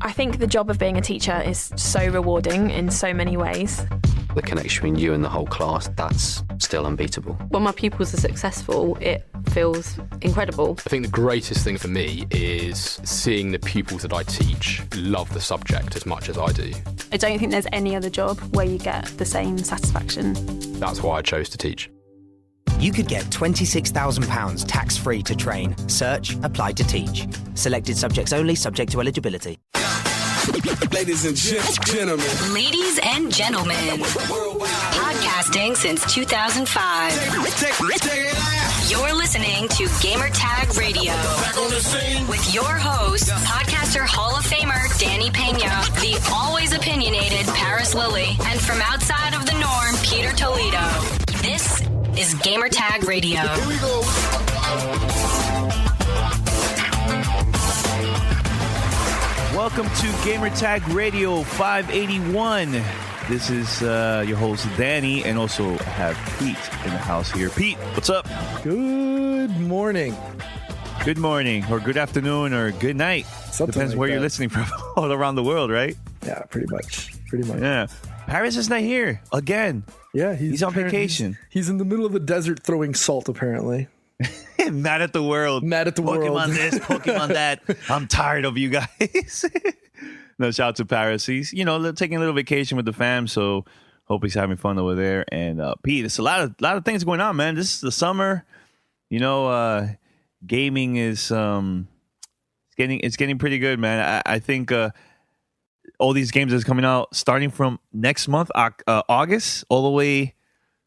I think the job of being a teacher is so rewarding in so many ways. The connection between you and the whole class, that's still unbeatable. When my pupils are successful, it feels incredible. I think the greatest thing for me is seeing the pupils that I teach love the subject as much as I do. I don't think there's any other job where you get the same satisfaction. That's why I chose to teach. You could get £26,000 tax-free to train. Search Apply to Teach. Selected subjects only, subject to eligibility. Ladies and gentlemen. Ladies and gentlemen. Podcasting since 2005. You're listening to Gamertag Radio. With your host, podcaster Hall of Famer Danny Pena, the always opinionated Paris Lilly, and from outside of the norm, Peter Toledo. This is Gamertag Radio. Here we go. Welcome to Gamertag Radio 581. This is your host Danny, and also have Pete in the house here. Pete, what's up? Good morning. Good morning, or good afternoon, or good night. Something Depends like where that. you're listening from, all around the world, right? Yeah, pretty much. Yeah. Paris is not here again. Yeah, He's on vacation. He's in the middle of the desert throwing salt, apparently. Mad at the world. Mad at the Pokemon world. this, Pokemon that. I'm tired of you guys. No, shout out to Paris. He's, taking a little vacation with the fam, so hope he's having fun over there. And Pete, it's a lot of things going on, man. This is the summer. Gaming is it's getting pretty good, man. I think all these games that's coming out starting from next month, August, all the way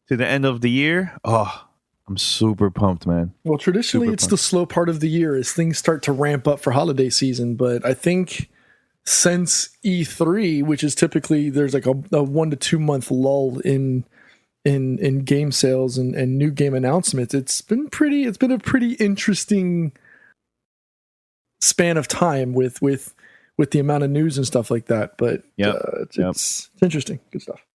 to the end of the year. Oh, I'm super pumped, man. Well, traditionally, it's the slow part of the year as things start to ramp up for holiday season. But I think since E3, which is typically there's like a 1 to 2 month lull in game sales and new game announcements, it's been a pretty interesting span of time with the amount of news and stuff like that. But it's interesting. Good stuff.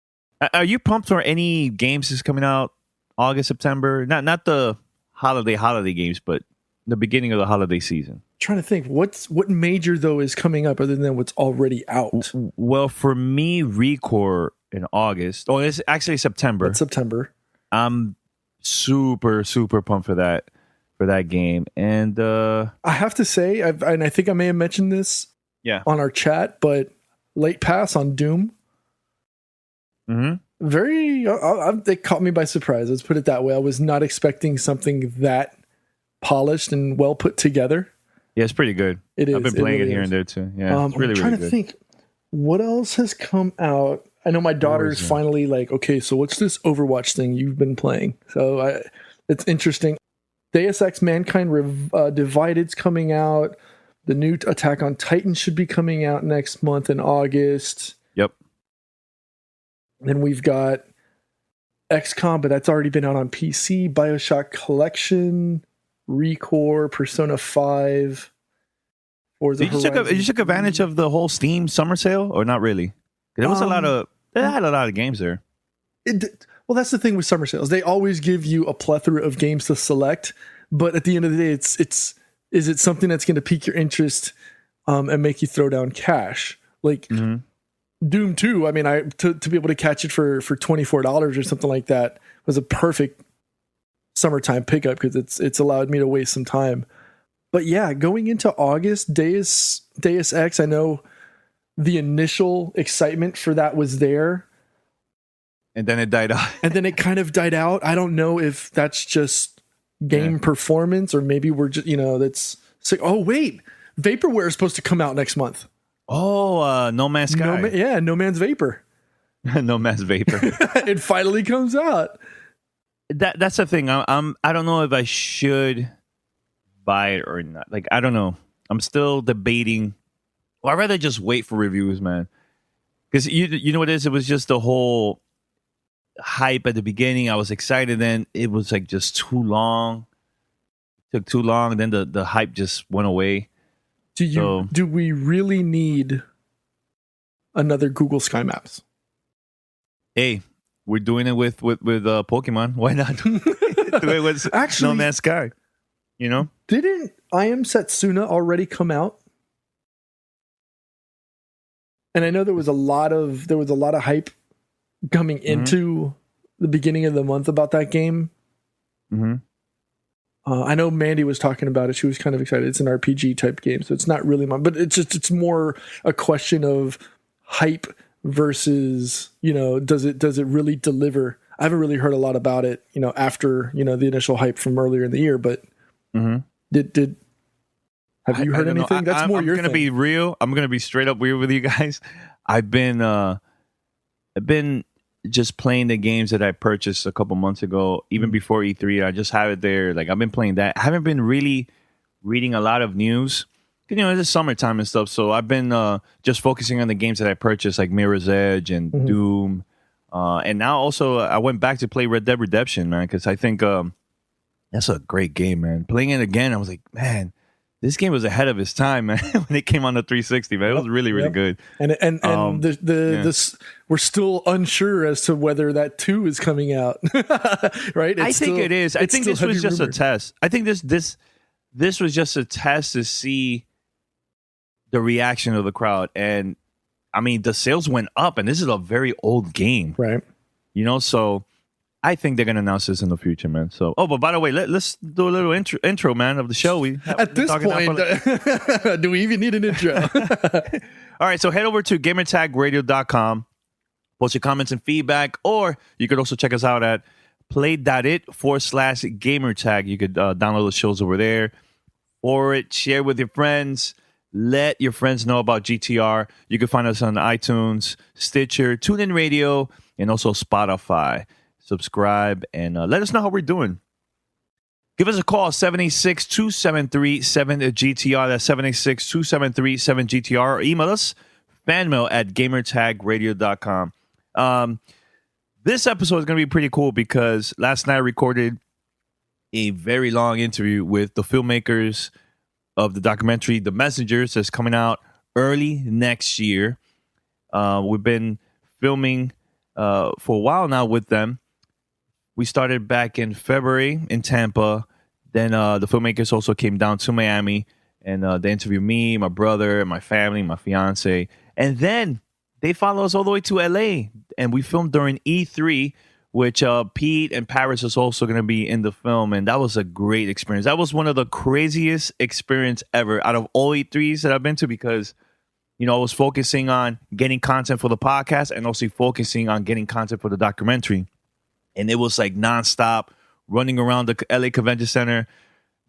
Are you pumped for any games that's coming out August, September? Not the holiday games, but the beginning of the holiday season. Trying to think what major though is coming up other than what's already out. Well, for me, Recore in August. Oh, it's actually September. It's September. I'm super pumped for that game. And I have to say, and I think I may have mentioned this on our chat, but late pass on Doom. Mm-hmm. It caught me by surprise. Let's put it that way. I was not expecting something that polished and well put together. Yeah, it's pretty good. It is. I've been playing really it here and there too. Yeah, it's really, I'm trying really to good. think what else has come out. I know my daughter's finally like, okay, so what's this Overwatch thing you've been playing? So it's interesting. Deus Ex Mankind Divided's coming out. The new Attack on Titan should be coming out next month in August. Yep. Then we've got XCOM, but that's already been out on PC. BioShock Collection, Recore, Persona 5. You took advantage of the whole Steam summer sale, or not really? There was they had a lot of games there. Well, that's the thing with summer sales. They always give you a plethora of games to select, but at the end of the day, is it something that's going to pique your interest and make you throw down cash? Like Doom 2, I mean, to be able to catch it for $24 or something like that was a perfect summertime pickup because it's allowed me to waste some time. But yeah, going into August, Deus Ex, I know the initial excitement for that was there. And then it died out. And then it kind of died out. I don't know if that's just game performance or maybe we're just, that's like, oh, wait, Vaporware is supposed to come out next month. Oh, No Man's Sky. No Man's Vapor. No Man's Vapor. It finally comes out. That's the thing. I don't know if I should buy it or not. Like, I don't know. I'm still debating. Well, I'd rather just wait for reviews, man. Because you know what it is? It was just the whole hype at the beginning. I was excited. Then it was like just too long. It took too long. And then the hype just went away. Do we really need another Google Sky Maps? Hey, we're doing it with Pokemon. Why not? Do it with No Man's Sky. Didn't I Am Setsuna already come out? And I know there was a lot of hype coming into the beginning of the month about that game. Mm-hmm. I know Mandy was talking about it. She was kind of excited. It's an RPG type game, so it's not really but it's more a question of hype versus, does it really deliver? I haven't really heard a lot about it, after, the initial hype from earlier in the year, but have you heard anything? That's more your thing. I'm going to be real. I'm going to be straight up weird with you guys. I've been just playing the games that I purchased a couple months ago, even before E3. I just have it there. Like, I've been playing that. I haven't been really reading a lot of news. It's summertime and stuff, so I've been just focusing on the games that I purchased, like Mirror's Edge and Doom. And now also I went back to play Red Dead Redemption, man, because I think that's a great game, man. Playing it again, I was like, man, this game was ahead of its time, man. When it came on the 360, man, it was really, really good. And we're still unsure as to whether that 2 is coming out, right? I think it is. I think this was just a test. I think this was just a test to see the reaction of the crowd. And I mean, the sales went up, and this is a very old game, right? So I think they're gonna announce this in the future, man. So, but by the way, let's do a little intro, man, of the show. At this point, do we even need an intro? All right, so head over to gamertagradio.com, post your comments and feedback, or you could also check us out at play.it/gamertag. You could download the shows over there, or share with your friends. Let your friends know about GTR. You can find us on iTunes, Stitcher, TuneIn Radio, and also Spotify. Subscribe and let us know how we're doing. Give us a call, 786-273-7GTR. That's 786-273-7GTR. Or email us, fanmail@gamertagradio.com. This episode is going to be pretty cool because last night I recorded a very long interview with the filmmakers of the documentary The Messengers that's coming out early next year. We've been filming for a while now with them. We started back in February in Tampa. Then the filmmakers also came down to Miami and they interviewed me, my brother, my family, my fiance. And then they followed us all the way to LA. And we filmed during E3, which Pete and Paris is also going to be in the film. And that was a great experience. That was one of the craziest experience ever out of all E3s that I've been to because, I was focusing on getting content for the podcast and also focusing on getting content for the documentary. And it was like nonstop running around the LA Convention Center,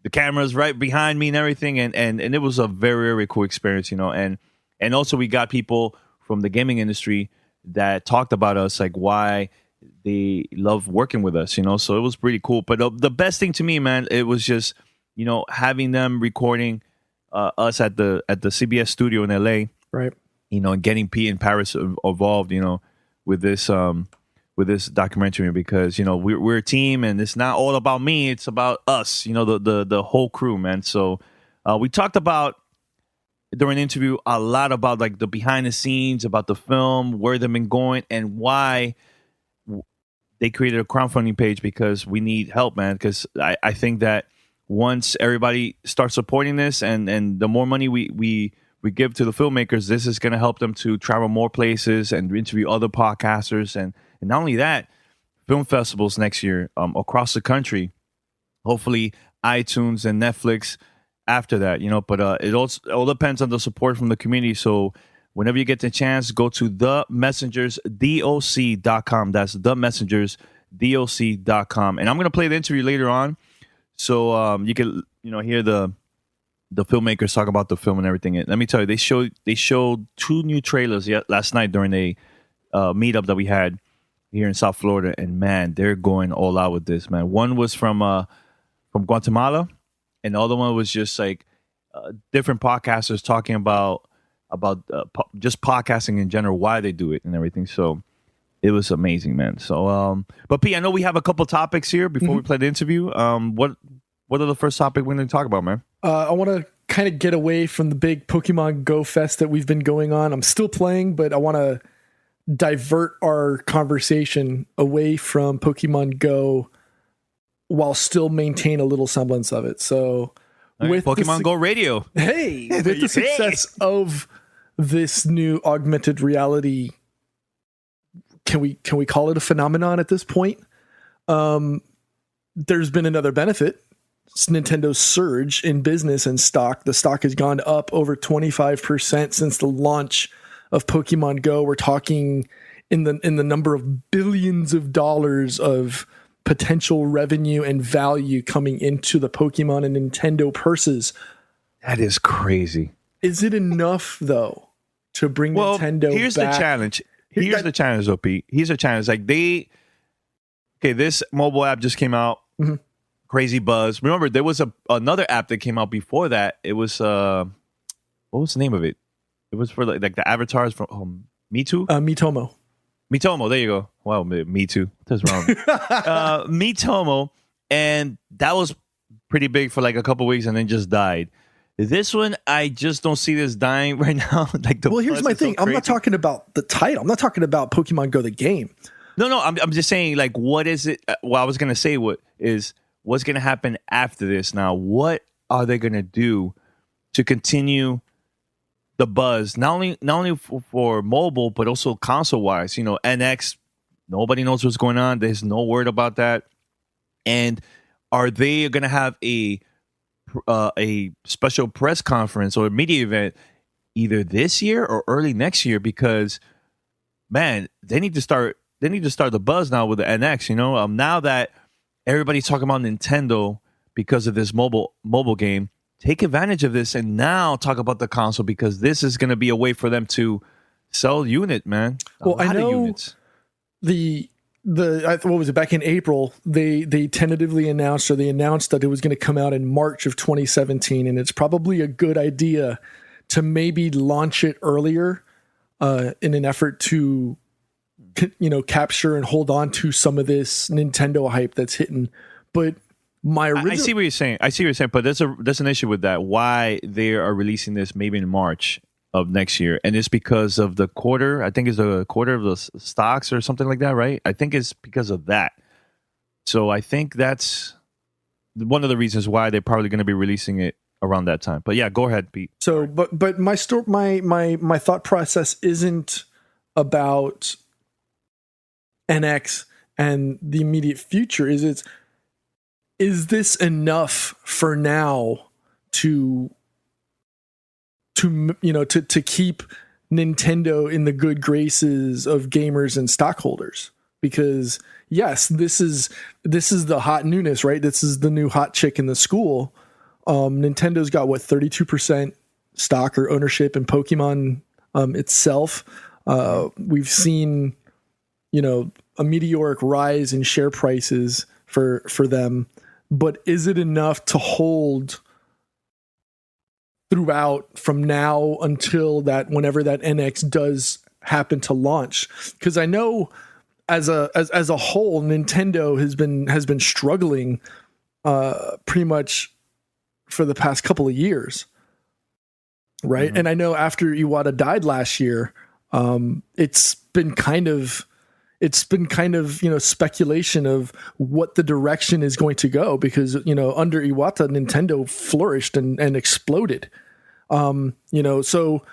the cameras right behind me and everything. And it was a very, very cool experience, And also we got people from the gaming industry that talked about us, like why they love working with us, so it was pretty cool. But the best thing to me, man, it was just, having them recording us at the CBS studio in LA, right? And getting Pete and Paris involved, with this documentary because, we're a team and it's not all about me. It's about us, the whole crew, man. So we talked about during the interview a lot about like the behind the scenes, about the film, where they've been going and why they created a crowdfunding page because we need help, man. Because I think that once everybody starts supporting this and the more money we give to the filmmakers, this is going to help them to travel more places and interview other podcasters. And not only that, film festivals next year across the country, hopefully iTunes and Netflix after that, But it all depends on the support from the community. So whenever you get the chance, go to themessengersdoc.com. That's themessengersdoc.com. And I'm going to play the interview later on. So you can, hear the filmmakers talk about the film and everything. And let me tell you, they showed 2 new trailers last night during a meetup that we had here in South Florida. And man, they're going all out with this, man. One was from Guatemala. And the other one was just like different podcasters talking about just podcasting in general, why they do it and everything. So it was amazing, man. So, but P, I know we have a couple topics here before we play the interview. What are the first topic we're going to talk about, man? I want to kind of get away from the big Pokemon Go fest that we've been going on. I'm still playing, but I want to divert our conversation away from Pokemon Go while still maintain a little semblance of it. So with Pokemon Go Radio. Hey, with the success of this new augmented reality, can we call it a phenomenon at this point? There's been another benefit. It's Nintendo's surge in business and stock. The stock has gone up over 25% since the launch of Pokemon Go. We're talking in the number of billions of dollars of potential revenue and value coming into the Pokemon and Nintendo purses. That is crazy. Is it enough though to bring Nintendo here's back? the challenge. Here's the challenge, OP. Here's the challenge. Like this mobile app just came out. Mm-hmm. Crazy buzz. Remember, there was another app that came out before that. It was what was the name of it? It was for like the avatars from Mewtwo. Miitomo. Miitomo. There you go. Wow, me too. What's wrong? Miitomo, and that was pretty big for like a couple weeks, and then just died. This one, I just don't see this dying right now. Well, here's my thing. I'm not talking about the title. I'm not talking about Pokemon Go the game. No. I'm just saying, like, what is it? What I was gonna say what's gonna happen after this. Now, what are they gonna do to continue the buzz? Not only for mobile, but also console wise. You know, NX. Nobody knows what's going on. There's no word about that. And are they gonna have a special press conference or a media event either this year or early next year? Because man, they need to start the buzz now with the NX, you know. Now that everybody's talking about Nintendo because of this mobile game, take advantage of this and now talk about the console, because this is going to be a way for them to sell unit, man. Well, I know units. What was it, back in April, they tentatively announced that it was going to come out in March of 2017, and it's probably a good idea to maybe launch it earlier in an effort to, you know, capture and hold on to some of this Nintendo hype that's hitting. But I see what you're saying. But there's an issue with that. Why they are releasing this maybe in March of next year, and it's because of the quarter. I think it's a quarter of the stocks or something like that, right? I think it's because of that. So I think that's one of the reasons why they're probably going to be releasing it around that time. But yeah, go ahead, Pete. So, but my thought process isn't about NX and the immediate future. Is this enough for now to keep Nintendo in the good graces of gamers and stockholders? Because yes, this is the hot newness, right? This is the new hot chick in the school. Nintendo's got 32% stock or ownership in Pokemon itself. We've seen, you know, a meteoric rise in share prices for them, but is it enough to hold throughout from now until that, whenever that NX does happen to launch? Because I know as a whole, Nintendo has been struggling pretty much for the past couple of years, right? Mm-hmm. And I know after Iwata died last year, it's been kind of, you know, speculation of what the direction is going to go, because, you know, under Iwata, Nintendo flourished and exploded. You know, so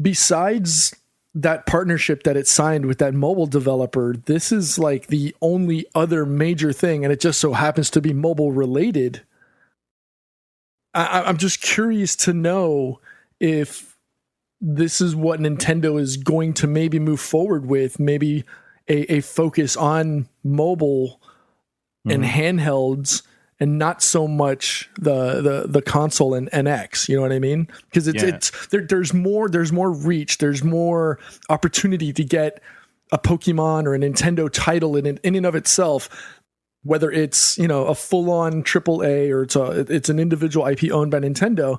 besides that partnership that it signed with that mobile developer, this is like the only other major thing, and it just so happens to be mobile related. I'm just curious to know if this is what Nintendo is going to maybe move forward with, maybe a focus on mobile and handhelds, and not so much the console and NX. You know what I mean? Because there's more reach, there's more opportunity to get a Pokemon or a Nintendo title in and of itself, whether it's, you know, a full-on AAA or it's an individual IP owned by Nintendo.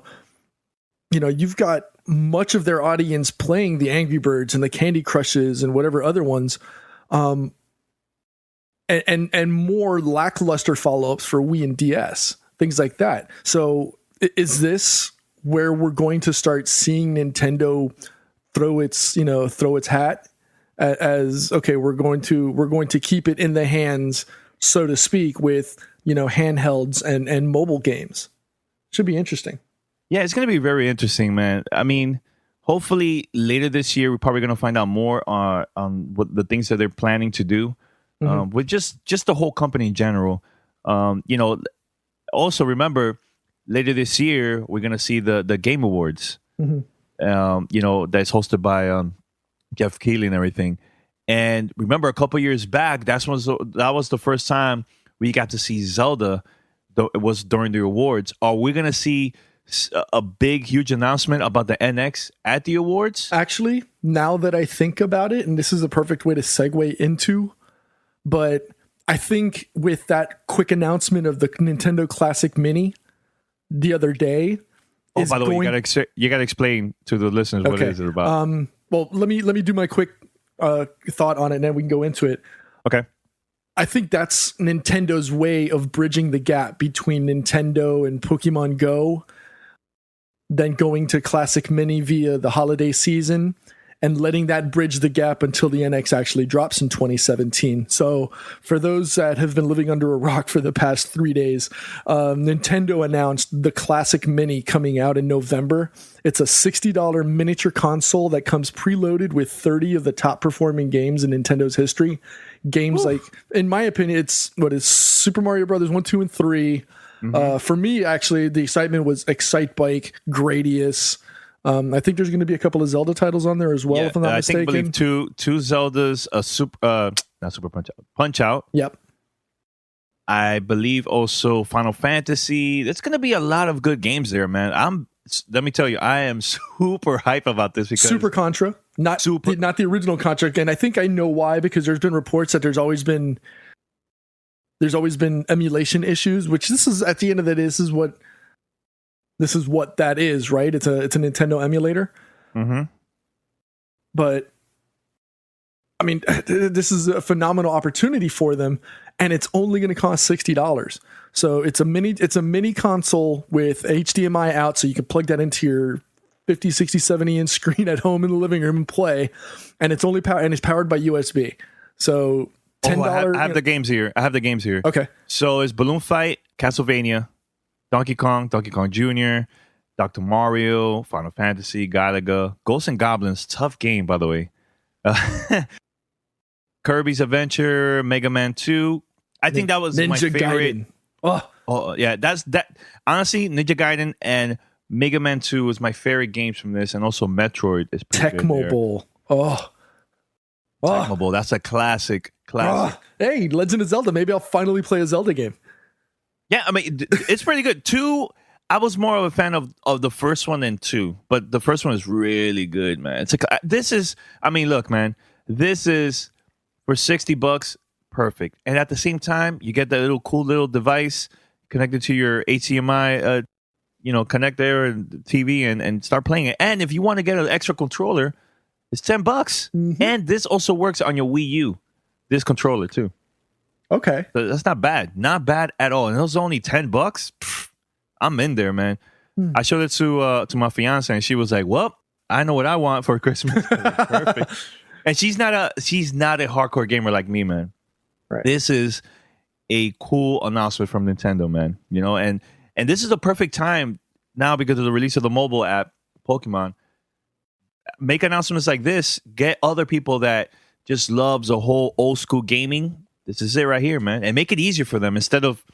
You know, you've got much of their audience playing the Angry Birds and the Candy Crushes and whatever other ones, and more lackluster follow-ups for Wii and DS, things like that. So is this where we're going to start seeing Nintendo throw its hat as, okay, we're going to keep it in the hands, so to speak, with, you know, handhelds and mobile games? Should be interesting. Yeah, it's going to be very interesting, man. I mean, hopefully later this year we're probably going to find out more on what the things that they're planning to do with just the whole company in general. Also remember later this year we're going to see the Game Awards. That's hosted by Jeff Keighley and everything. And remember, a couple years back, that was the first time we got to see Zelda. It was during the awards. Are we going to see a big, huge announcement about the NX at the awards? Actually, now that I think about it, and this is a perfect way to segue into, but I think with that quick announcement of the Nintendo Classic Mini the other day. Oh, by the way, you got to explain to the listeners what is it about. Well, let me do my quick thought on it, and then we can go into it. Okay. I think that's Nintendo's way of bridging the gap between Nintendo and Pokemon Go, then going to Classic Mini via the holiday season, and letting that bridge the gap until the NX actually drops in 2017. So for those that have been living under a rock for the past 3 days, Nintendo announced the Classic Mini coming out in November. It's a $60 miniature console that comes preloaded with 30 of the top performing games in Nintendo's history. Games like, in my opinion, it's Super Mario Brothers 1, 2, and 3. For me, actually, the excitement was Excite Bike, Gradius. I think there's going to be a couple of Zelda titles on there as well, if I'm not mistaken. I believe two Zeldas, not Super Punch Out. Yep. I believe also Final Fantasy. There's going to be a lot of good games there, man. Let me tell you, I am super hype about this because Super Contra, not the original Contra. And I think I know why, because there's been reports that there's always been emulation issues, which this is, at the end of the day, this is what that is, right? It's a Nintendo emulator. But I mean, this is a phenomenal opportunity for them, and it's only going to cost $60. So it's a mini console with HDMI out, so you can plug that into your 50, 60, 70 inch screen at home in the living room and play. And it's powered by USB. So $10. I have the games here. Okay. So it's Balloon Fight, Castlevania, Donkey Kong Jr., Dr. Mario, Final Fantasy, Galaga, Ghosts and Goblins, tough game, by the way. Kirby's Adventure, Mega Man 2. I think that was my favorite. Gaiden. Oh, yeah, that's that. Honestly, Ninja Gaiden and Mega Man 2 was my favorite games from this, and also Metroid is pretty Tecmo Bowl. Tecmo Bowl. That's a classic. Hey, Legend of Zelda. Maybe I'll finally play a Zelda game. Yeah, I mean, it's pretty good. 2, I was more of a fan of the first one than 2, but the first one is really good, man. Look, man, this is for $60, perfect. And at the same time, you get that cool little device connected to your HDMI, connect there and TV and start playing it. And if you want to get an extra controller, it's $10. And this also works on your Wii U, this controller too. Okay. So that's not bad. Not bad at all. And it was only $10. Pfft, I'm in there, man. I showed it to my fiance, and she was like, well, I know what I want for Christmas. Perfect. And she's not a hardcore gamer like me, man. Right. This is a cool announcement from Nintendo, man. And this is the perfect time now because of the release of the mobile app, Pokemon. Make announcements like this. Get other people that just loves the whole old school gaming. This is it right here, man. And make it easier for them instead of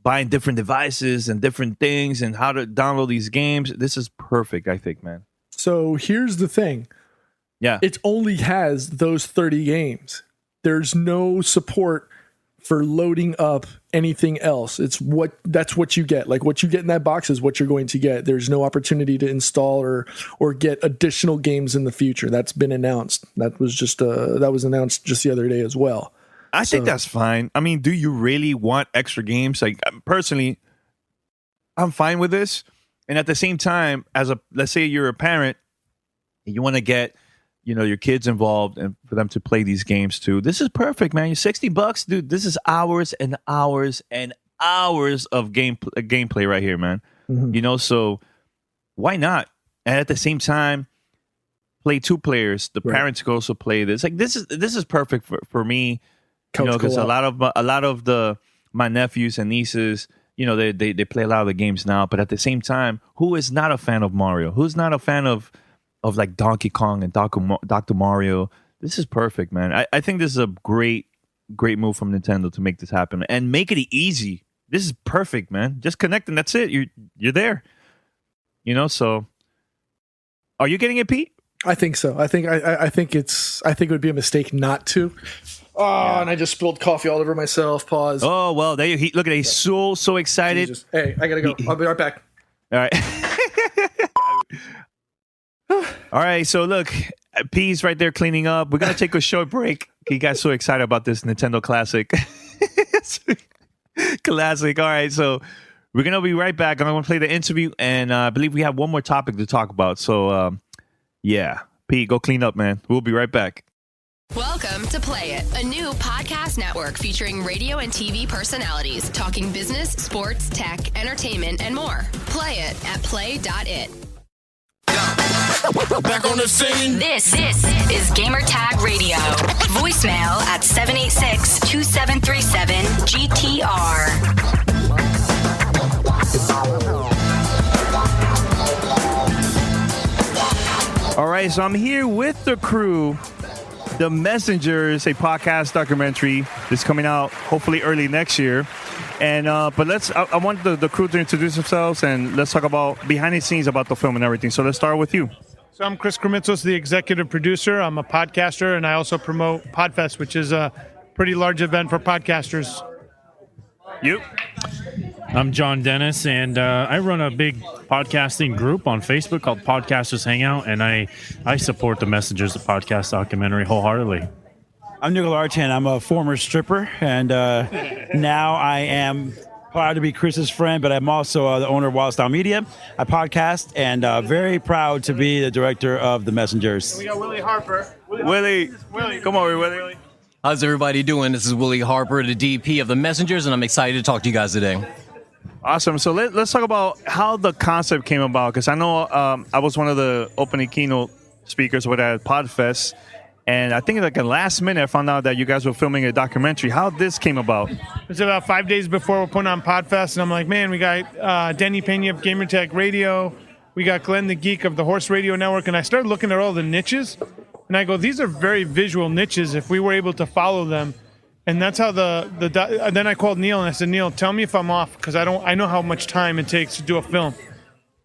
buying different devices and different things and how to download these games. This is perfect, I think, man. So here's the thing. Yeah. It only has those 30 games. There's no support for loading up anything else. That's what you get. Like what you get in that box is what you're going to get. There's no opportunity to install or get additional games in the future. That's been announced. That was announced just the other day as well. I think that's fine. I mean, do you really want extra games? Like personally, I'm fine with this. And at the same time, let's say you're a parent, and you want to get your kids involved and for them to play these games too. This is perfect, man. You're $60, dude. This is hours and hours and hours of gameplay right here, man. So why not? And at the same time, play 2 players. The parents can also play this. Like this is perfect for me. Because a lot of my nephews and nieces, they play a lot of the games now. But at the same time, who is not a fan of Mario? Who's not a fan of of like Donkey Kong and Dr. Mario. This is perfect, man. I think this is a great move from Nintendo to make this happen and make it easy. This is perfect, man. Just connect and that's it. You're there. You know, so are you getting it, Pete? I think so. I think it would be a mistake not to. Oh, and I just spilled coffee all over myself. Pause. Oh well, there you look at it. He's so excited. Jesus. Hey, I gotta go. I'll be right back. All right. All right. So look, P's right there cleaning up. We're gonna take a short break. He got so excited about this Nintendo Classic. Classic. All right. So we're gonna be right back. I'm gonna play the interview, and I believe we have one more topic to talk about. So yeah, Pete, go clean up, man. We'll be right back. Welcome to Play It, a new podcast network featuring radio and TV personalities talking business, sports, tech, entertainment, and more. Play it at play.it. Back on the scene. This is Gamer Tag Radio. Voicemail at 786-2737-GTR. All right, so I'm here with the crew. The Messengers, a podcast documentary that's coming out hopefully early next year. And but I want the crew to introduce themselves and let's talk about behind the scenes about the film and everything. So let's start with you. So I'm Chris Kremitzos, the executive producer. I'm a podcaster, and I also promote Podfest, which is a pretty large event for podcasters. You? I'm John Dennis, and I run a big podcasting group on Facebook called Podcasters Hangout, and I support the Messengers, the podcast documentary, wholeheartedly. I'm Nicola Archan. I'm a former stripper, and now I am proud to be Chris's friend, but I'm also the owner of Wild Style Media. I podcast, and very proud to be the director of the Messengers. We got Willie Harper. Willie. Come on, Willie. How's everybody doing? This is Willie Harper, the DP of the Messengers, and I'm excited to talk to you guys today. Awesome. So let's talk about how the concept came about, because I know I was one of the opening keynote speakers with at Podfest, and I think like the last minute I found out that you guys were filming a documentary. How this came about? It's about 5 days before we're putting on Podfest, and I'm like, man, we got Denny Pena of Gamertag Radio, we got Glenn the Geek of the Horse Radio Network, and I started looking at all the niches, and I go, these are very visual niches if we were able to follow them. And that's how then I called Neil and I said, Neil, tell me if I'm off, because I know how much time it takes to do a film.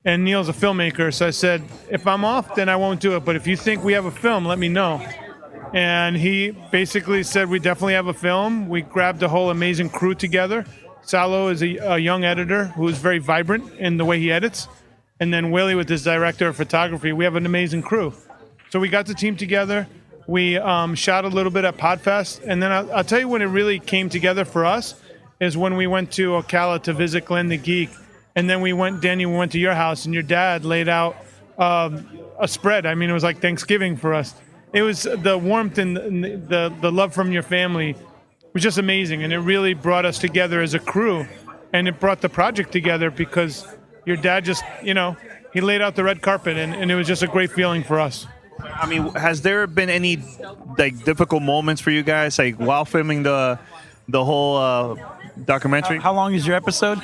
And Neil's a filmmaker, so I said, if I'm off, then I won't do it. But if you think we have a film, let me know. And he basically said, we definitely have a film. We grabbed a whole amazing crew together. Salo is a young editor who is very vibrant in the way he edits. And then Willie with his director of photography. We have an amazing crew. So we got the team together. We shot a little bit at Podfest, and then I'll tell you when it really came together for us is when we went to Ocala to visit Glenn the Geek, and then we went to your house, and your dad laid out a spread. I mean, it was like Thanksgiving for us. It was the warmth and the love from your family was just amazing, and it really brought us together as a crew, and it brought the project together because your dad just, he laid out the red carpet, and it was just a great feeling for us. I mean, has there been any like difficult moments for you guys, like while filming the whole documentary? How long is your episode?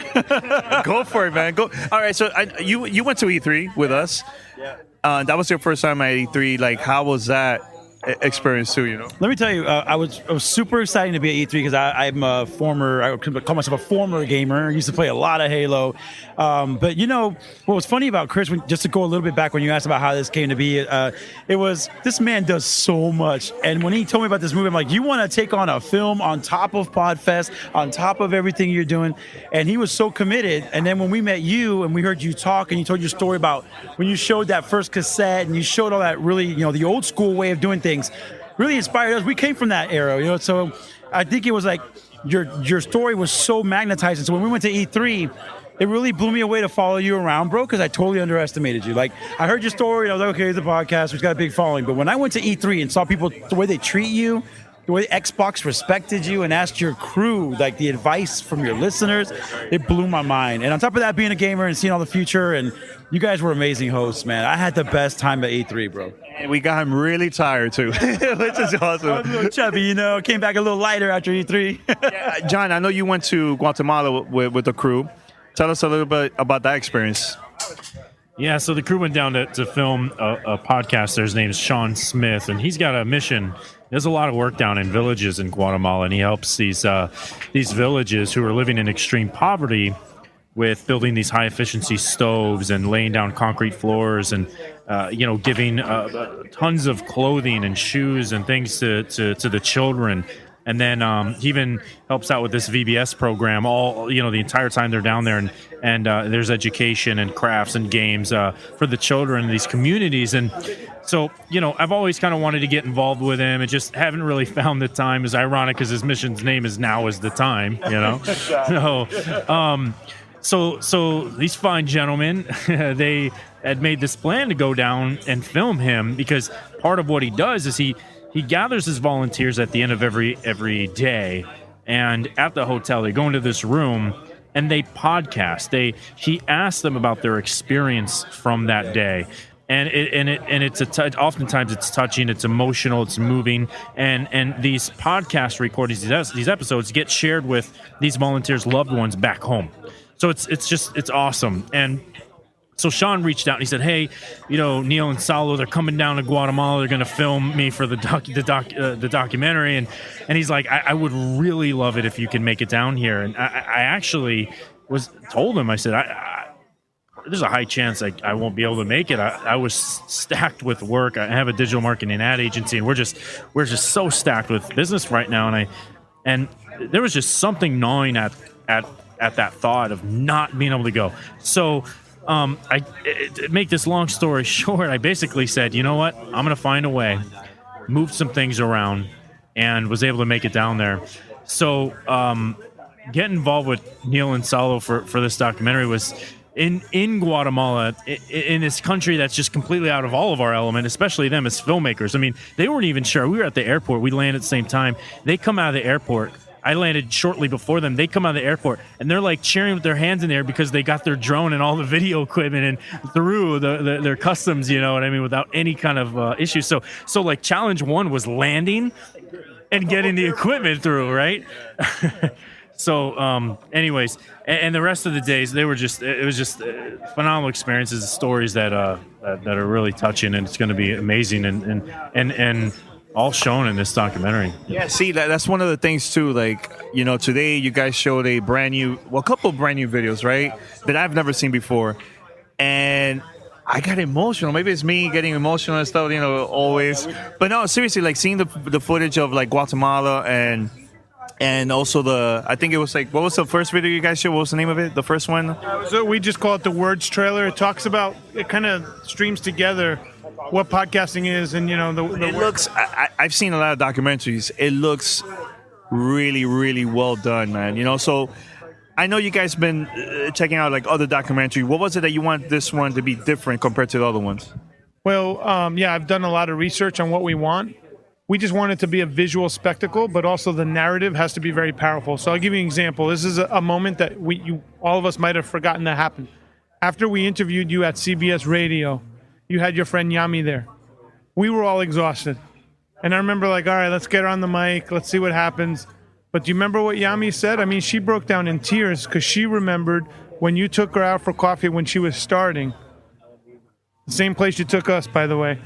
Go for it, man. Go. All right. So you went to E3 with us. Yeah. That was your first time at E3. Like, how was that experience too? Let me tell you, I was super excited to be at E3 because I'm a former. I would call myself a former gamer. I used to play a lot of Halo. But what was funny about Chris, just to go a little bit back when you asked about how this came to be, it was this man does so much. And when he told me about this movie, I'm like, you want to take on a film on top of Podfest, on top of everything you're doing? And he was so committed. And then when we met you and we heard you talk and you told your story about when you showed that first cassette and you showed all that really, the old school way of doing things, really inspired us. We came from that era, so I think it was like your story was so magnetizing. So when we went to E3, it really blew me away to follow you around, bro, because I totally underestimated you. Like, I heard your story, and I was like, okay, it's a podcast, we've got a big following. But when I went to E3 and saw people, the way they treat you, the way Xbox respected you and asked your crew, like the advice from your listeners, it blew my mind. And on top of that, being a gamer and seeing all the future, and you guys were amazing hosts, man. I had the best time at E3, bro. And we got him really tired, too, which is awesome. I was a little chubby, came back a little lighter after E3. Yeah, John, I know you went to Guatemala with the crew. Tell us a little bit about that experience. Yeah, so the crew went down to film a podcaster. His name's Sean Smith, and he's got a mission. There's a lot of work down in villages in Guatemala, and he helps these villages who are living in extreme poverty with building these high-efficiency stoves and laying down concrete floors and, giving tons of clothing and shoes and things to the children. And then he even helps out with this VBS program the entire time they're down there. And there's education and crafts and games for the children in these communities. And so, I've always kind of wanted to get involved with him and just haven't really found the time. It's ironic because his mission's name is Now is the Time, So these fine gentlemen, they had made this plan to go down and film him because part of what he does is he gathers his volunteers at the end of every day, and at the hotel they go into this room and they podcast. He asks them about their experience from that day, and oftentimes it's touching, it's emotional, it's moving, and these podcast recordings, these episodes get shared with these volunteers' loved ones back home. So it's awesome. And so Sean reached out and he said, "Hey, Neil and Salo, they're coming down to Guatemala. They're going to film me for the documentary." And he's like, I would really love it if you can make it down here. And I actually told him, I said, there's a high chance I won't be able to make it. I was stacked with work. I have a digital marketing ad agency, and we're just so stacked with business right now. And there was just something gnawing at that thought of not being able to go. So to make this long story short, I basically said, you know what? I'm going to find a way, moved some things around, and was able to make it down there. So getting involved with Neil and Salo for this documentary was in Guatemala, in this country that's just completely out of all of our element, especially them as filmmakers. I mean, they weren't even sure. We were at the airport. We landed at the same time. They come out of the airport. I landed shortly before them. They come out of the airport, and they're like cheering with their hands in there because they got their drone and all the video equipment and through their customs, you know what I mean, without any kind of issue. So like challenge one was landing and getting the equipment through, right? So anyways, and the rest of the days, it was just phenomenal experiences, stories that are really touching, and it's going to be amazing and all shown in this documentary. Yeah, see, that's one of the things too. Like, today you guys showed a couple brand new videos, right? That I've never seen before, and I got emotional. Maybe it's me getting emotional and stuff, always. But no, seriously, like seeing the footage of like Guatemala and also I think it was like, what was the first video you guys showed? What was the name of it? The first one? So we just call it the Words trailer. It talks about, it kind of streams together what podcasting is, and it looks. I've seen a lot of documentaries. It looks really, really well done, man. So I know you guys been checking out like other documentaries. What was it that you want this one to be different compared to the other ones? Well, I've done a lot of research on what we want. We just want it to be a visual spectacle, but also the narrative has to be very powerful. So I'll give you an example. This is a moment that all of us might have forgotten that happened. After we interviewed you at CBS Radio, you had your friend Yami there. We were all exhausted. And I remember like, all right, let's get her on the mic. Let's see what happens. But do you remember what Yami said? I mean, she broke down in tears because she remembered when you took her out for coffee when she was starting. The same place you took us, by the way.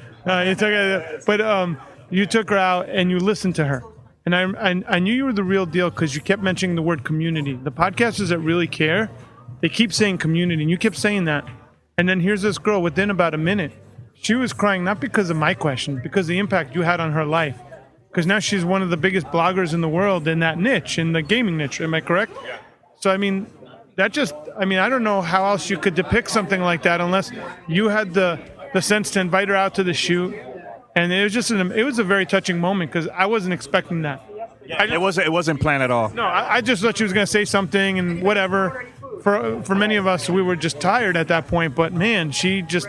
You took her out and you listened to her. And I knew you were the real deal because you kept mentioning the word community. The podcasters that really care, they keep saying community, and you kept saying that. And then here's this girl within about a minute. She was crying not because of my question, because of the impact you had on her life. Because now she's one of the biggest bloggers in the world in that niche, in the gaming niche. Am I correct? Yeah. So, I mean, I don't know how else you could depict something like that unless you had the sense to invite her out to the shoot. And it was it was a very touching moment because I wasn't expecting that. Yeah, it wasn't planned at all. No, I just thought she was going to say something and whatever. For many of us, we were just tired at that point. But man, she just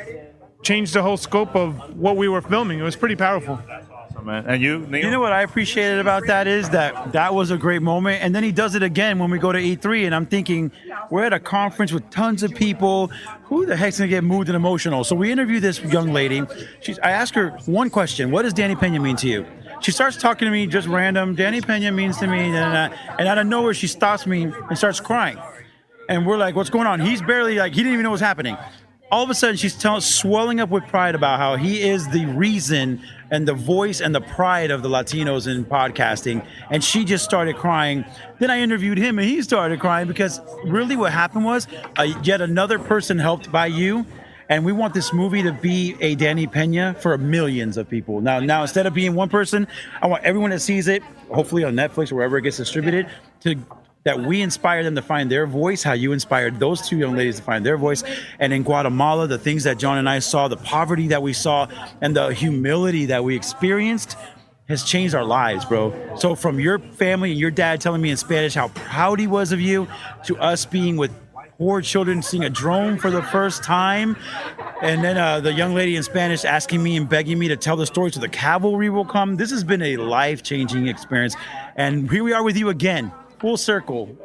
changed the whole scope of what we were filming. It was pretty powerful. Awesome, man. And you, Neil? You know what I appreciated about that is that was a great moment. And then he does it again when we go to E3. And I'm thinking, we're at a conference with tons of people. Who the heck's going to get moved and emotional? So we interview this young lady. I ask her one question. What does Danny Pena mean to you? She starts talking to me just random. Danny Pena means to me. And out of nowhere, she stops me and starts crying. And we're like, what's going on? He's barely he didn't even know what's happening. all of a sudden she's swelling up with pride about how he is the reason and the voice and the pride of the Latinos in podcasting. And she just started crying. Then I interviewed him and he started crying because really what happened was yet another person helped by you. And we want this movie to be a Danny Pena for millions of people. Now instead of being one person, I want everyone that sees it, hopefully on Netflix or wherever it gets distributed, that we inspire them to find their voice, how you inspired those two young ladies to find their voice. And in Guatemala, the things that John and I saw, the poverty that we saw, and the humility that we experienced has changed our lives, bro. So from your family and your dad telling me in Spanish how proud he was of you, to us being with poor children seeing a drone for the first time, and then the young lady in Spanish asking me and begging me to tell the story so the cavalry will come. This has been a life-changing experience. And here we are with you again. Full circle.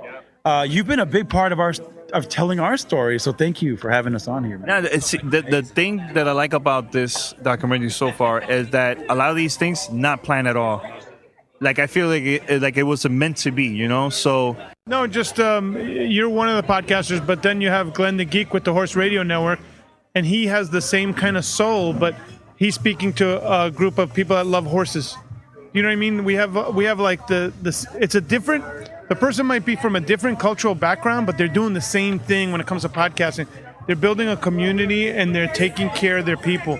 You've been a big part of telling our story, so thank you for having us on here, man. Now, the thing that I like about this documentary so far is that a lot of these things not planned at all. Like I feel like it was meant to be, you know. So no, just you're one of the podcasters, but then you have Glenn the Geek with the Horse Radio Network, and he has the same kind of soul, but he's speaking to a group of people that love horses. You know what I mean? We have like it's a different. The person might be from a different cultural background, but they're doing the same thing when it comes to podcasting. They're building a community and they're taking care of their people.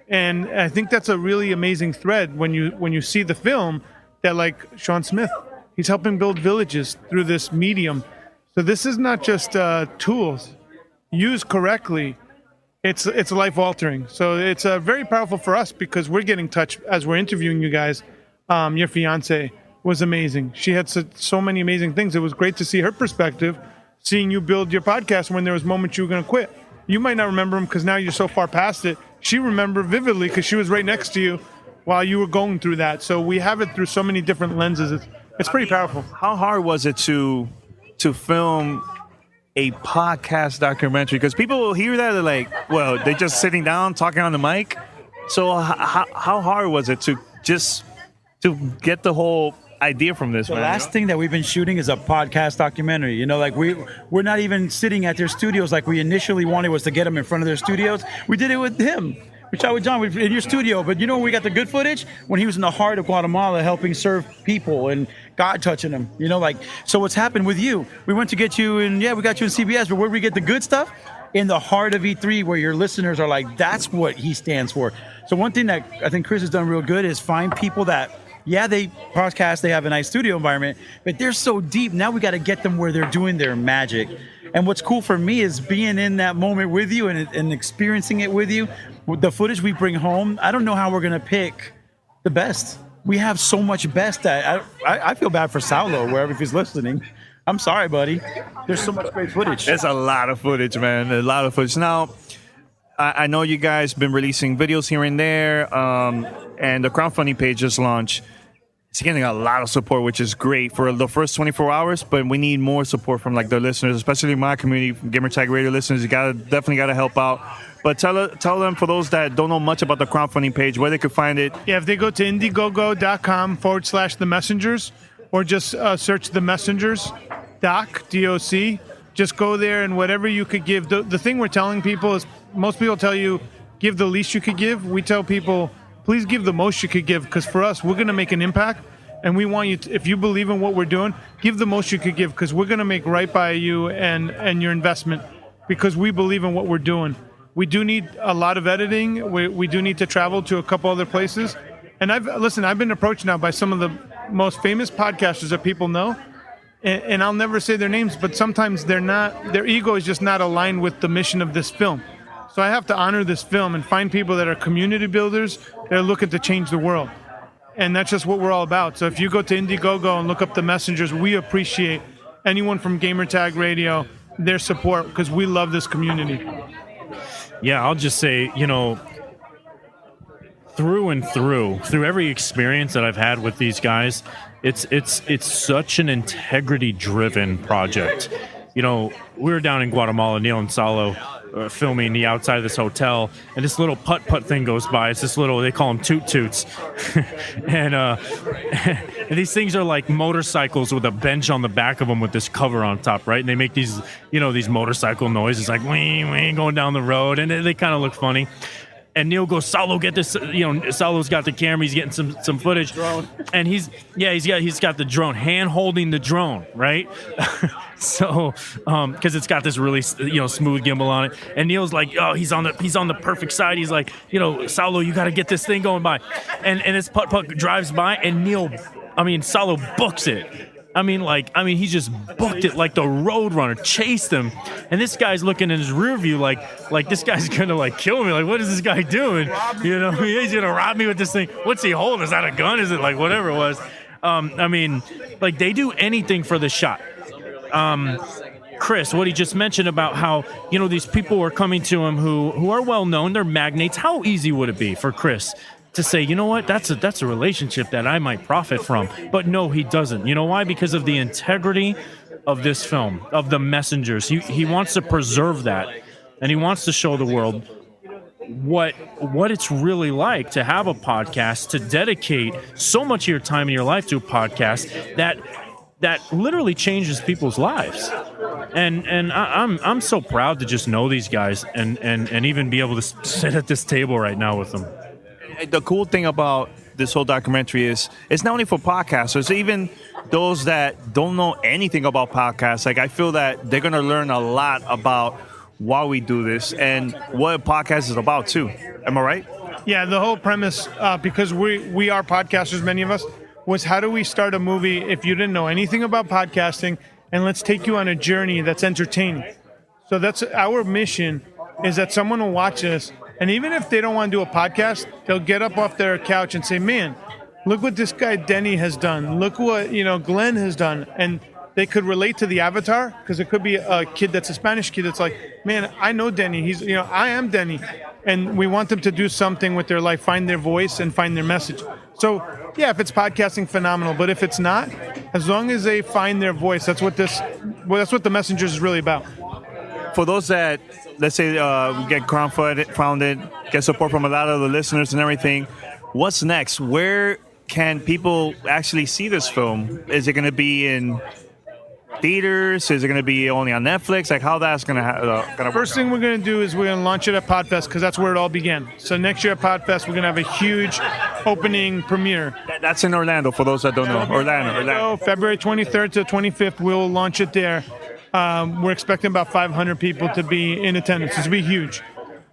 And I think that's a really amazing thread when you see the film that, like Sean Smith, he's helping build villages through this medium. So this is not just tools. Used correctly, it's life altering. So it's very powerful for us because we're getting touched as we're interviewing you guys. Your fiance was amazing. She had so many amazing things. It was great to see her perspective, seeing you build your podcast when there was moments you were going to quit. You might not remember them because now you're so far past it. She remembered vividly because she was right next to you while you were going through that. So we have it through so many different lenses. It's pretty powerful. How hard was it to film a podcast documentary? Because people will hear that, they're like, well, they're just sitting down talking on the mic. So how hard was it to get the whole idea from this, the man? last thing that we've been shooting is a podcast documentary. You know, like we're not even sitting at their studios like we initially wanted was to get them in front of their studios. We did it with him. We shot with John in your studio, but you know we got the good footage when he was in the heart of Guatemala helping serve people and God touching them. You know, like, so what's happened with you? We went to get you and we got you in CBS, but where we get the good stuff? In the heart of E3, where your listeners are like, that's what he stands for. So one thing that I think Chris has done real good is find people that, they podcast, they have a nice studio environment, but they're so deep. Now we got to get them where they're doing their magic. And what's cool for me is being in that moment with you and experiencing it with you. The footage we bring home, I don't know how we're going to pick the best. We have so much best that I feel bad for Saulo, wherever if he's listening. I'm sorry, buddy. There's so much great footage. There's a lot of footage, man. A lot of footage. Now, I know you guys been releasing videos here and there, and the crowdfunding page just launched. It's getting a lot of support, which is great for the first 24 hours, but we need more support from like the listeners, especially my community, Gamertag Radio listeners. You definitely got to help out. But tell them, for those that don't know much about the crowdfunding page, where they could find it. Yeah, if they go to indiegogo.com/The Messengers, or just search The Messengers, DOC, just go there and whatever you could give. The thing we're telling people is, most people tell you, give the least you could give. We tell people, please give the most you could give, because for us, we're going to make an impact. And we want you to, if you believe in what we're doing, give the most you could give, because we're going to make right by you and your investment, because we believe in what we're doing. We do need a lot of editing. We do need to travel to a couple other places. And I've been approached now by some of the most famous podcasters that people know. And I'll never say their names, but sometimes their ego is just not aligned with the mission of this film. So I have to honor this film and find people that are community builders that are looking to change the world. And that's just what we're all about. So if you go to Indiegogo and look up The Messengers, we appreciate anyone from Gamertag Radio, their support, because we love this community. Yeah, I'll just say, through and through every experience that I've had with these guys, it's such an integrity-driven project. We were down in Guatemala, Neil and Saulo, filming the outside of this hotel, and this little putt-putt thing goes by. It's this little, they call them toot-toots. and these things are like motorcycles with a bench on the back of them with this cover on top, right? And they make these, these motorcycle noises like wing, wing, going down the road, and they kind of look funny. And Neil goes, Salo, get this. Salo's got the camera. He's getting some footage. Drone. And he's got the drone, hand holding the drone, right? So, because it's got this really, smooth gimbal on it. And Neil's like, oh, he's on the perfect side. He's like, Salo, you got to get this thing going by. And his putt drives by, and Salo books it. He just booked it like the Roadrunner, chased him, and this guy's looking in his rear view like this guy's gonna kill me. Like, what is this guy doing? He's gonna rob me with this thing. What's he holding? Is that a gun? Is it whatever it was? They do anything for the shot. Chris, what he just mentioned about how these people are coming to him who are well known, they're magnates. How easy would it be for Chris to say, you know what, that's a relationship that I might profit from? But no, he doesn't. You know why? Because of the integrity of this film, of the messengers. He wants to preserve that, and he wants to show the world what it's really like to have a podcast, to dedicate so much of your time in your life to a podcast that literally changes people's lives. And I'm so proud to just know these guys and even be able to sit at this table right now with them. The cool thing about this whole documentary is it's not only for podcasters, even those that don't know anything about podcasts. I feel that they're going to learn a lot about why we do this and what a podcast is about too. Am I right? Yeah, the whole premise, because we are podcasters, many of us, was how do we start a movie if you didn't know anything about podcasting, and let's take you on a journey that's entertaining. So that's our mission, is that someone will watch us, and even if they don't want to do a podcast, they'll get up off their couch and say, man, look what this guy Denny has done. Look what, Glenn has done. And they could relate to the avatar, because it could be a kid that's a Spanish kid that's like, man, I know Denny. He's, I am Denny. And we want them to do something with their life, find their voice and find their message. So, yeah, if it's podcasting, phenomenal. But if it's not, as long as they find their voice, that's what the Messengers is really about. For those that, let's say, we get crowdfunded, get support from a lot of the listeners and everything, what's next? Where can people actually see this film? Is it going to be in theaters? Is it going to be only on Netflix? How that's going to work? First thing we're going to do is we're going to launch it at Podfest, because that's where it all began. So next year at Podfest, we're going to have a huge opening premiere. That's in Orlando, for those that don't know. Orlando. February 23rd to 25th, we'll launch it there. We're expecting about 500 people to be in attendance. This will be huge.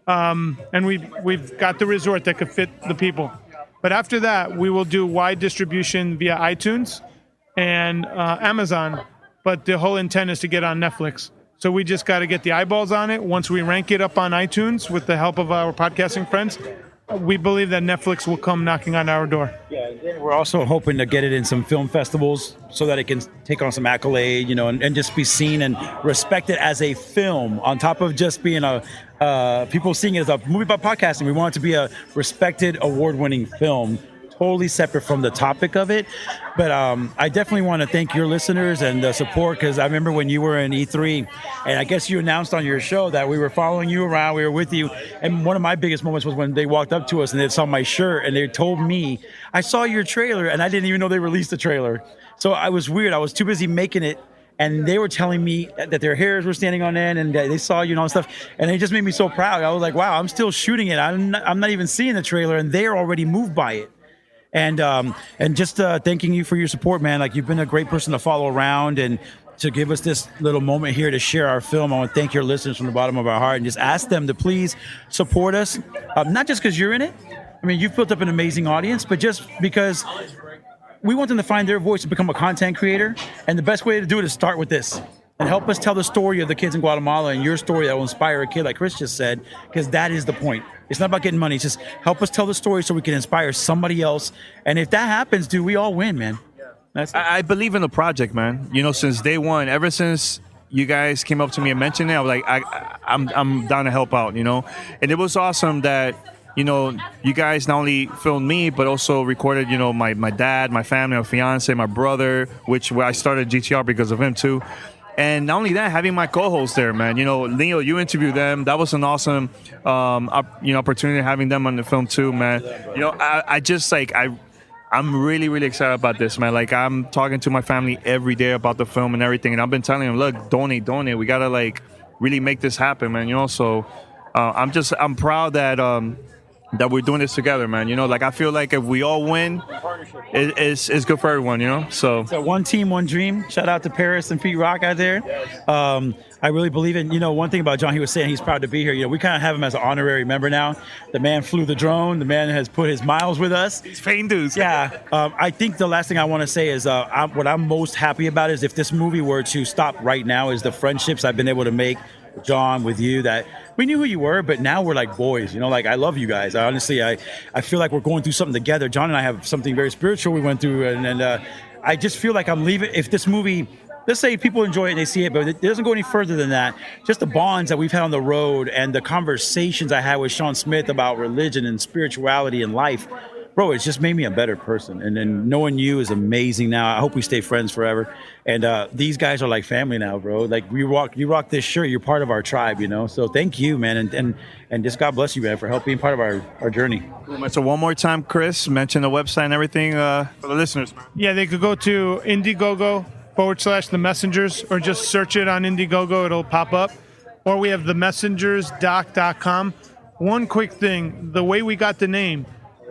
And we've got the resort that could fit the people. But after that, we will do wide distribution via iTunes and Amazon. But the whole intent is to get on Netflix. So we just got to get the eyeballs on it. Once we rank it up on iTunes with the help of our podcasting friends, we believe that Netflix will come knocking on our door. Yeah, we're also hoping to get it in some film festivals so that it can take on some accolade, and just be seen and respected as a film, on top of just being people seeing it as a movie about podcasting. We want it to be a respected, award-winning film, totally separate from the topic of it. But I definitely want to thank your listeners and the support, because I remember when you were in E3, and I guess you announced on your show that we were following you around, we were with you, and one of my biggest moments was when they walked up to us and they saw my shirt and they told me, I saw your trailer, and I didn't even know they released the trailer. So I was weird. I was too busy making it, and they were telling me that their hairs were standing on end and they saw you and stuff, and it just made me so proud. I was like, wow, I'm still shooting it. I'm not even seeing the trailer, and they're already moved by it. And just thanking you for your support, man. You've been a great person to follow around and to give us this little moment here to share our film. I want to thank your listeners from the bottom of our heart and just ask them to please support us. Not just because you're in it. I mean, you've built up an amazing audience, but just because we want them to find their voice and become a content creator. And the best way to do it is start with this. And help us tell the story of the kids in Guatemala and your story that will inspire a kid, like Chris just said, because that is the point. It's not about getting money. It's just help us tell the story so we can inspire somebody else. And if that happens, dude, we all win, man. I believe in the project, man. Since day one, ever since you guys came up to me and mentioned it, I was like, I'm down to help out, And it was awesome that, you guys not only filmed me, but also recorded, my dad, my family, my fiance, my brother, which I started GTR because of him too. And not only that, having my co-host there, man. You know, Leo, you interviewed them. That was an awesome, opportunity having them on the film too, man. You know, I just like I'm really, really excited about this, man. Like, I'm talking to my family every day about the film and everything, and I've been telling them, look, donate. We gotta like really make this happen, man. You know, so I'm proud that we're doing this together, man. You know, like I feel like if we all win, it's good for everyone, you know? So one team, one dream. Shout out to Paris and Pete Rock out there. I really believe in, you know, one thing about John, he was saying he's proud to be here. You know, we kind of have him as an honorary member now. The man flew the drone. The man has put his miles with us. He's paying dues. Yeah. I think the last thing I want to say is what I'm most happy about is if this movie were to stop right now is the friendships I've been able to make with John, with you, that we knew who you were, but now we're like boys, you know, like I love you guys. Honestly, I feel like we're going through something together. John and I have something very spiritual we went through, and I just feel like I'm leaving. If this movie, let's say people enjoy it and they see it, but it doesn't go any further than that. Just the bonds that we've had on the road and the conversations I had with Sean Smith about religion and spirituality and life, bro, it's just made me a better person. And then knowing you is amazing now. I hope we stay friends forever. And these guys are like family now, bro. Like you rock this shirt. You're part of our tribe, you know? So thank you, man. And just God bless you, man, for helping being part of our journey. So one more time, Chris, mention the website and everything for the listeners. Yeah, they could go to Indiegogo/The Messengers, or just search it on Indiegogo. It'll pop up. Or we have themessengersdoc.com. One quick thing, the way we got the name.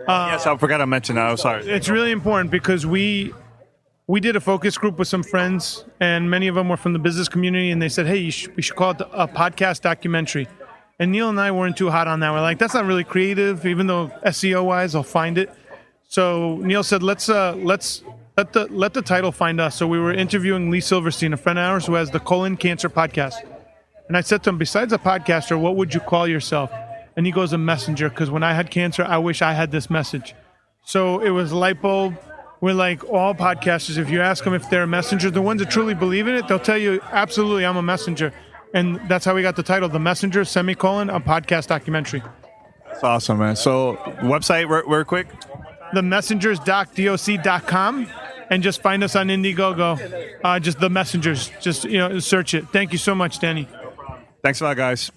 Yes, I forgot to mention that. I'm sorry. It's really important because we did a focus group with some friends, and many of them were from the business community, and they said, hey, we should call it a podcast documentary. And Neil and I weren't too hot on that. We're like, that's not really creative, even though SEO-wise, I'll find it. So Neil said, let's let the title find us. So we were interviewing Lee Silverstein, a friend of ours who has the Colon Cancer Podcast. And I said to him, besides a podcaster, what would you call yourself? And he goes, a messenger, because when I had cancer, I wish I had this message. So it was light bulb. We're like all podcasters. If you ask them if they're a messenger, the ones that truly believe in it, they'll tell you, absolutely, I'm a messenger. And that's how we got the title, The Messenger, a podcast documentary. That's awesome, man. So website, real quick? themessengersdoc.com, and just find us on Indiegogo. Just The Messengers. Just, search it. Thank you so much, Danny. Thanks a lot, guys.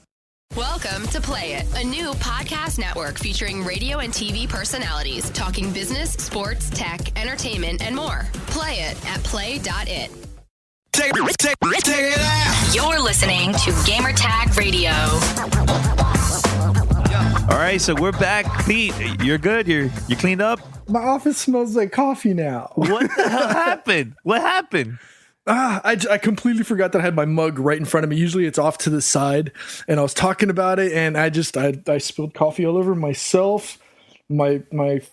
Welcome to Play It, a new podcast network featuring radio and TV personalities talking business, sports, tech, entertainment, and more. Play it at play.it. Take it out. You're listening to Gamertag Radio. All right, so we're back. Pete, you're good? You cleaned up? My office smells like coffee now. What the hell happened? What happened? I completely forgot that I had my mug right in front of me. Usually it's off to the side, and I was talking about it, and I spilled coffee all over myself. My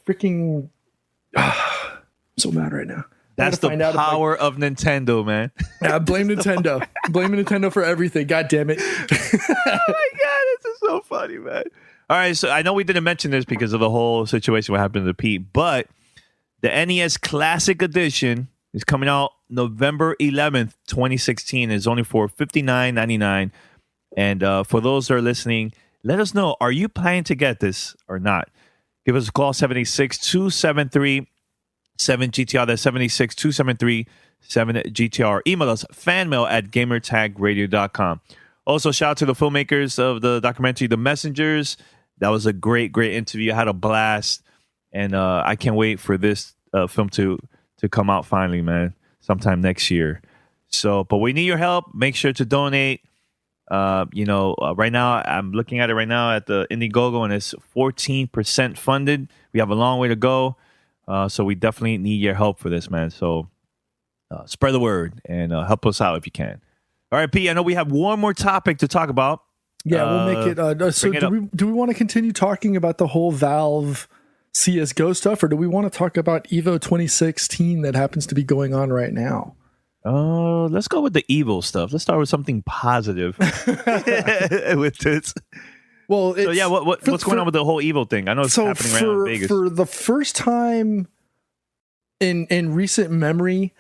freaking I'm so mad right now. That's the power of Nintendo, man. Yeah, blame Nintendo. Blame Nintendo for everything. God damn it. Oh my God, this is so funny, man. All right, so I know we didn't mention this because of the whole situation what happened to Pete, but the NES Classic Edition is coming out November 11th, 2016. It's only for $59.99. And for those that are listening, let us know, are you planning to get this or not? Give us a call, 786-273-7GTR. That's 786-273-7GTR. Email us, fanmail@gamertagradio.com. Also, shout out to the filmmakers of the documentary, The Messengers. That was a great interview. I had a blast. And I can't wait for this film to come out finally, man, sometime next year. So, but we need your help. Make sure to donate. Right now, I'm looking at it right now at the Indiegogo, and it's 14% funded. We have a long way to go. So we definitely need your help for this, man. So spread the word and help us out if you can. All right, Pete, I know we have one more topic to talk about. Yeah, we'll make it. So do we want to continue talking about the whole Valve CSGO stuff, or do we want to talk about EVO 2016 that happens to be going on right now? Let's go with the evil stuff. Let's start with something positive with this. Well, so yeah, what's going on with the whole evil thing? I know it's happening right now in Vegas. For the first time in recent memory,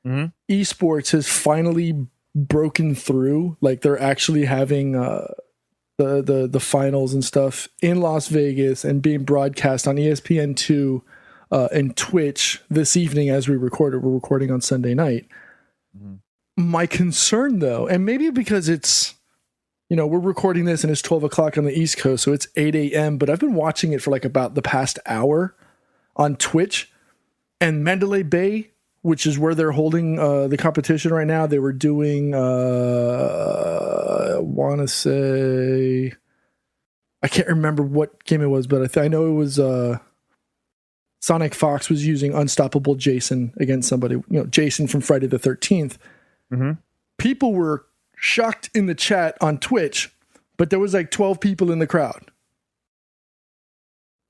esports has finally broken through. Like they're actually having the finals and stuff in Las Vegas and being broadcast on ESPN2 and Twitch this evening as we recorded. We're recording on Sunday night. My concern, though, and maybe because it's, we're recording this and it's 12 o'clock on the East Coast, so it's 8 a.m., but I've been watching it for like about the past hour on Twitch, and Mandalay Bay, which is where they're holding the competition right now, they were doing, I want to say, I can't remember what game it was, but I know it was Sonic Fox was using Unstoppable Jason against somebody, Jason from Friday the 13th. Mm-hmm. People were shocked in the chat on Twitch, but there was like 12 people in the crowd.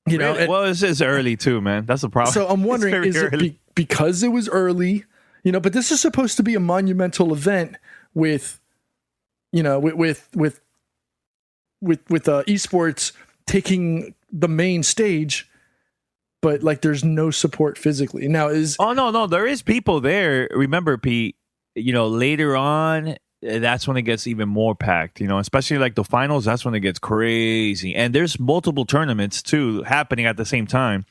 Well, it's early too, man. That's the problem. So I'm wondering, is it because it was early, but this is supposed to be a monumental event with esports taking the main stage, but like there's no support physically. Now no, there is people there. Remember, Pete, later on, that's when it gets even more packed, especially like the finals. That's when it gets crazy. And there's multiple tournaments too happening at the same time,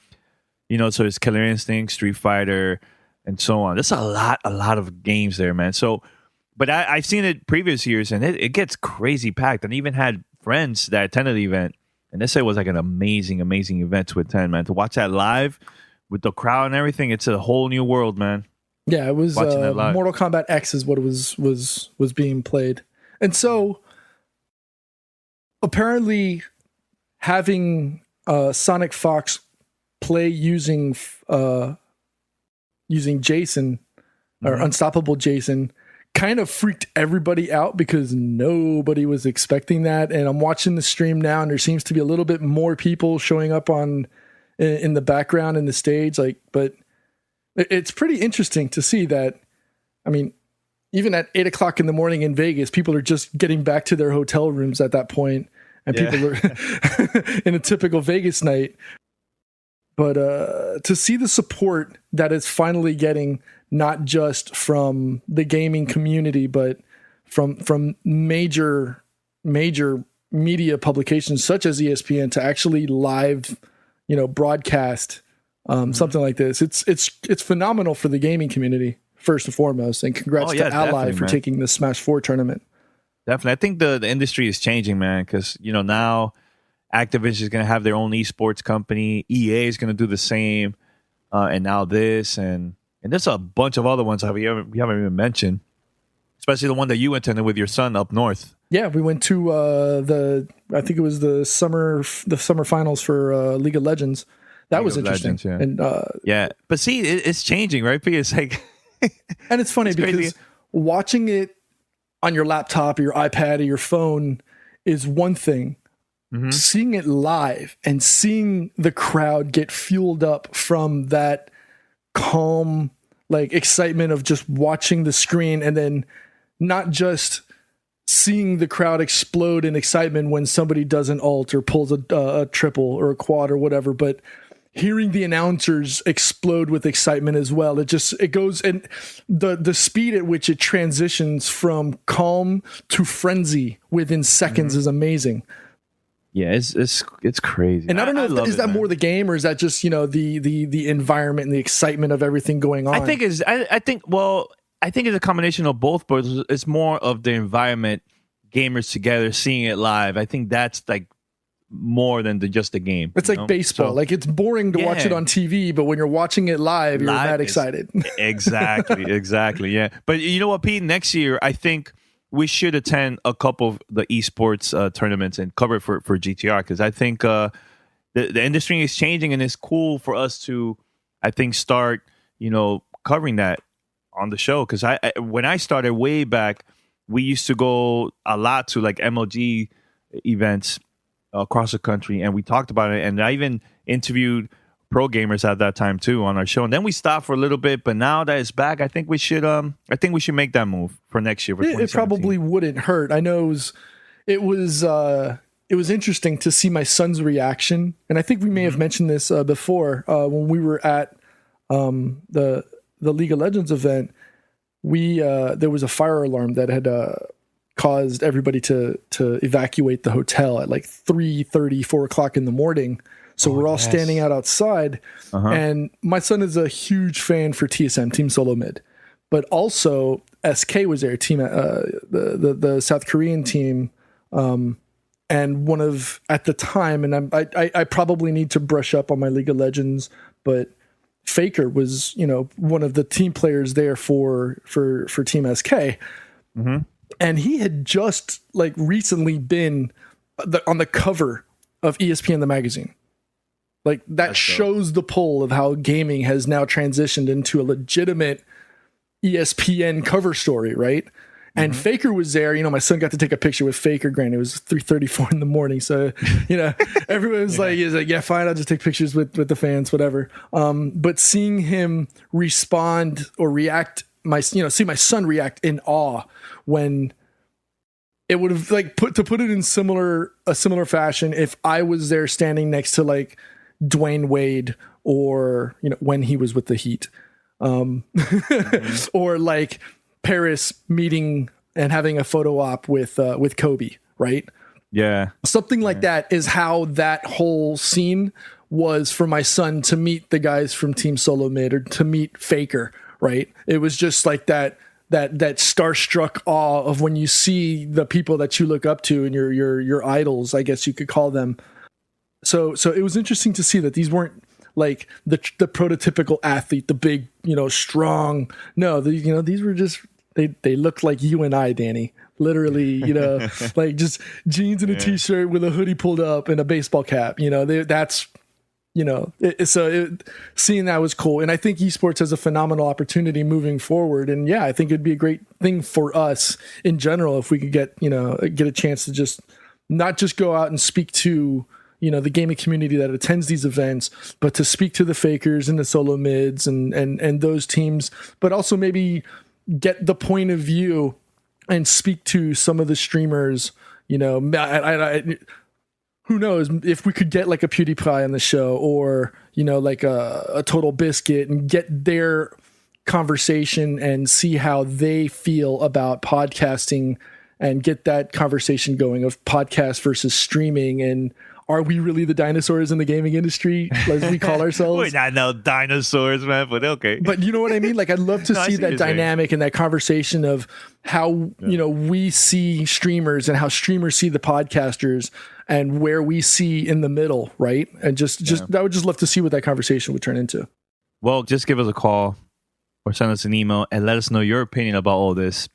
so it's Killer Instinct, Street Fighter, and so on. There's a lot of games there, man. So, but I've seen it previous years and it gets crazy packed. And I even had friends that attended the event and they said it was like an amazing event to attend, man. To watch that live with the crowd and everything, it's a whole new world, man. Yeah, it was Mortal Kombat X is what it was being played. And so apparently having Sonic Fox play using Jason or Unstoppable Jason kind of freaked everybody out because nobody was expecting that. And I'm watching the stream now and there seems to be a little bit more people showing up in the background in the stage, but it's pretty interesting to see that. I mean, even at 8 o'clock in the morning in Vegas, people are just getting back to their hotel rooms at that point, and people are in a typical Vegas night. But to see the support that it's finally getting, not just from the gaming community, but from major media publications such as ESPN to actually live, broadcast. Something like this. It's phenomenal for the gaming community, first and foremost. And congrats to Ally for taking the Smash 4 tournament. Definitely. I think the industry is changing, man, because, now Activision is going to have their own esports company. EA is going to do the same. And now this. And there's a bunch of other ones we haven't even mentioned, especially the one that you attended with your son up north. Yeah, we went to I think it was the summer finals for League of Legends. That was interesting. Legends, yeah. And but see, it's changing, right? It's like, and it's funny because crazy. Watching it on your laptop or your iPad or your phone is one thing. Mm-hmm. Seeing it live and seeing the crowd get fueled up from that calm, like excitement of just watching the screen, and then not just seeing the crowd explode in excitement when somebody does an ult or pulls a triple or a quad or whatever, but hearing the announcers explode with excitement as well. It goes, and the speed at which it transitions from calm to frenzy within seconds is amazing. Yeah, it's crazy. And I don't know, is that more the game or is that just, the environment and the excitement of everything going on? I think it's a combination of both, but it's more of the environment, gamers together, seeing it live. I think that's like more than just the game. It's like baseball. Like it's boring to watch it on TV, but when you're watching it live, you're that excited. Exactly. Yeah. But you know what, Pete? Next year, I think we should attend a couple of the esports tournaments and cover it for GTR, because I think the industry is changing and it's cool for us to, I think, start, covering that on the show. Because when I started way back, we used to go a lot to like MLG events across the country, and we talked about it, and I even interviewed pro gamers at that time too on our show, and then we stopped for a little bit, but now that it's back, I think we should make that move for next year. It probably wouldn't hurt. I know it was interesting to see my son's reaction, and I think we may have mentioned this before when we were at the League of Legends event. There was a fire alarm that had caused everybody to evacuate the hotel at like 3:30, 4 o'clock in the morning. So we're all standing outside, and my son is a huge fan for TSM, Team Solo Mid. But also, SK was there, team the South Korean team, and one of at the time, and I probably need to brush up on my League of Legends, but Faker was one of the team players there for Team SK, and he had just like recently been on the cover of ESPN the magazine. Like that shows the pull of how gaming has now transitioned into a legitimate ESPN cover story, right? And Faker was there. My son got to take a picture with Faker. Granted, it was 3:34 in the morning, so everyone was like, "Yeah, fine, I'll just take pictures with the fans, whatever." But seeing him respond or react, see my son react in awe when it would have like put it in a similar fashion if I was there standing next to like Dwayne Wade or when he was with the Heat, or like Paris meeting and having a photo op with Kobe, right? Yeah. Something like that is how that whole scene was for my son to meet the guys from Team Solo Mid or to meet Faker, right? It was just like that starstruck awe of when you see the people that you look up to and your idols, I guess you could call them. So it was interesting to see that these weren't like the prototypical athlete, the big, strong. No, these were just they looked like you and I, Danny. Literally, like just jeans and a t-shirt with a hoodie pulled up and a baseball cap. Seeing that was cool. And I think esports has a phenomenal opportunity moving forward. And yeah, I think it'd be a great thing for us in general if we could get a chance to just not just go out and speak to the gaming community that attends these events, but to speak to the Fakers and the Solo Mids and those teams, but also maybe get the point of view and speak to some of the streamers. Who knows if we could get like a PewDiePie on the show or like a Total Biscuit and get their conversation and see how they feel about podcasting and get that conversation going of podcast versus streaming. And are we really the dinosaurs in the gaming industry, as we call ourselves? We're not no dinosaurs, man, but okay. But you know what I mean? Like, I'd love to see that dynamic and that conversation of how, we see streamers and how streamers see the podcasters and where we see in the middle, right? And I would just love to see what that conversation would turn into. Well, just give us a call or send us an email and let us know your opinion about all this.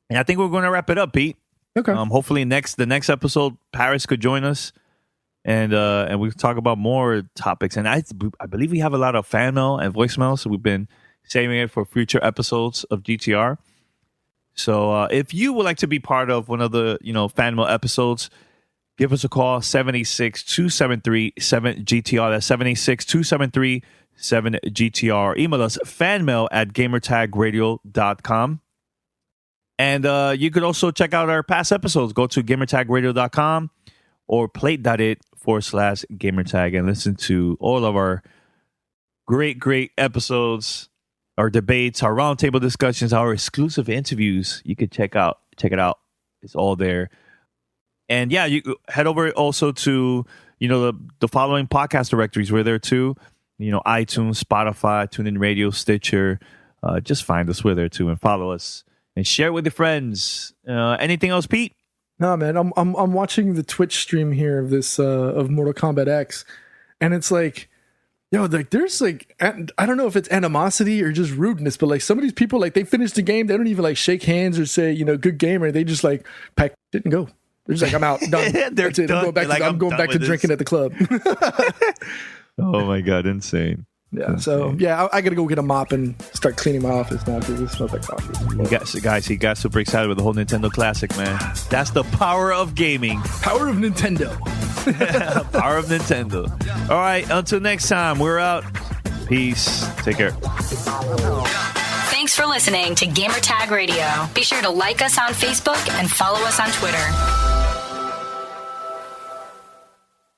And I think we're going to wrap it up, Pete. Okay. Hopefully the next episode, Paris could join us. And we talk about more topics. And I believe we have a lot of fan mail and voicemail, so we've been saving it for future episodes of GTR. So if you would like to be part of one of the fan mail episodes, give us a call, 786-273-7GTR. That's 786-273-7GTR. Email us fanmail@gamertagradio.com. And you could also check out our past episodes. Go to gamertagradio.com or plate.it/gamertag and listen to all of our great episodes, our debates, our roundtable discussions, our exclusive interviews. You could check it out. It's all there. And yeah, you head over also to, the following podcast directories. We're there too. iTunes, Spotify, TuneIn Radio, Stitcher. Just find us. We're there too, and follow us and share with your friends. Anything else, Pete? No, man, I'm watching the Twitch stream here of this of Mortal Kombat X, and it's like, there's like, I don't know if it's animosity or just rudeness, but like some of these people, like they finish the game, they don't even like shake hands or say, good gamer. They just like pack it and go. They're just like, I'm out, done. That's it. I'm going back to drinking at the club. Oh my God, insane. Yeah, so yeah, I gotta go get a mop and start cleaning my office now because it smells like coffee. Guys, he got super excited with the whole Nintendo Classic, man. That's the power of gaming. Power of Nintendo. Power of Nintendo. All right, until next time, we're out. Peace. Take care. Thanks for listening to Gamertag Radio. Be sure to like us on Facebook and follow us on Twitter.